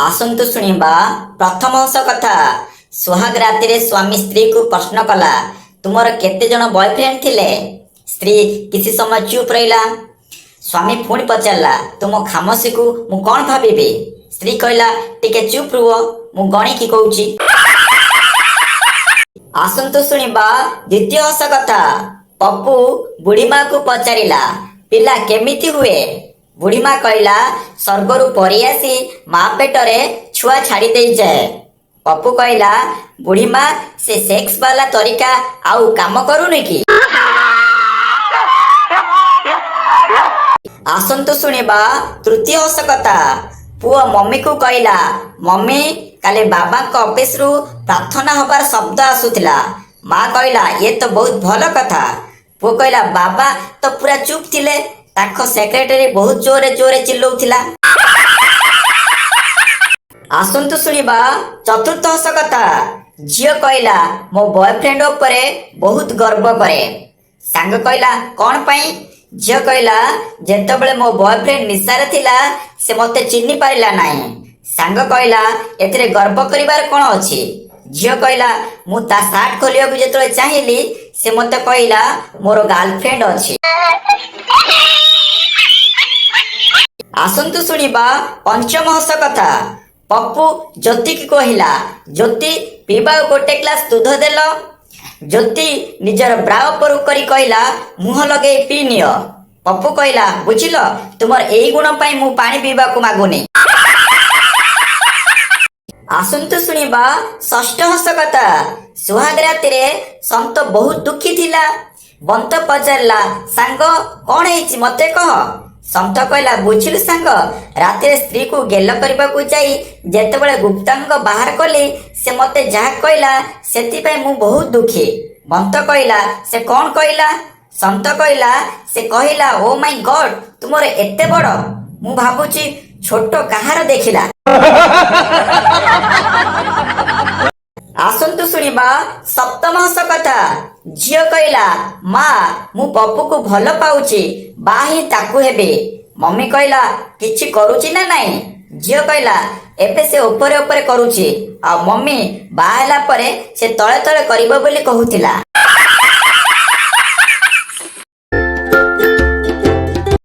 आसतु शुणा प्रथम हस कथा। सुहाग राति स्वामी स्त्री को प्रश्न कला, तुमर केते जन बॉयफ्रेंड थिले? स्त्री किसी समय चुप रहिला। स्वामी पुणी पचारा, तुम खामोशी को मु कौन भावी? स्त्री कहला, टिके चुप रुह, मु गणिकी कहूची। आसतु शुणा द्वितीय हस कथा। पप्पू बुढ़ी माँ को पचारिला, पिला केमिति हुए? बुढ़ी माँ कहला, स्वर्गरु परी आसी माँ पेटरे छुआ छाड़ी दे जाए। पप्पू कहला, बुढ़ी माँ से सेक्स वाला तरीका आउ काम करूनी कि? आसतु शुणा तृतीय हस कथा। पुआ मम्मी को कहला, मम्मी काले बाबा ऑफिस रु प्रार्थना हबार शब्द आसुथिला। माँ कहला, ये तो बहुत भल कथा। पुआ कहला, बाबा तो पूरा चुप थिले, ताको सेक्रेटरी बहुत जोरे जोरे चिल्लौथिला। आसतु शुणा चतुर्थ हस कथा। झील कहला, मो बॉयफ्रेंड उपरे बहुत गर्व करे। सांग कहला, कौन पाई? झील कहला, जेतेबेले मो बॉयफ्रेंड निशारे थिला से मते चिन्नी पारिला नाही। सांग कहला, एथिरे गर्व करिवार कोन अछि? झील कहला, मु ता सार्ट खोलिया को जेतले चाहिली से मते कहला मोर गर्लफ्रेंड अछि। आसतु शुणा पंचम हस कथा। पप्पू ज्योति की कहला, ज्योति पीबा गोटे ग्लास दूध देल। ज्योति निजर ब्राओ पर करी कहला, मुह लगे पी नियो। पप्पू कहला, बुझिल, तुमर एई गुण पाई मु पानी पीबा को मागुनी। आसतु शुणा षष्ठ हस कथा। सुहाग राति संत बहुत दुखी थिला। बंत पचारला, सांग कौन है मते कह। संत कहला, बुझिलु सांग, राति स्त्री को गेल करबा को जाई जेतेबेले गुप्तांग बाहर कली से मते जहा कहला सेति पय मु बहुत दुखी। बंत कहला, से कौन कहला? संत कहला, से कहला, ओ माय गॉड, तुमरे एते बड़, मु भाबुची छोटो काहार देखिला। आसतु शुणा सप्तम हस कथा। झील कहला, माँ मु पप्पू को भल पाउची, बा ही ताकू हेबे। मम्मी कहला, किछि करूची ना नाही? झील कहला, एबे से ऊपर ऊपर करूची, आ मम्मी बा हैला परे से तळे तळे करिबो बोली कहूथिला।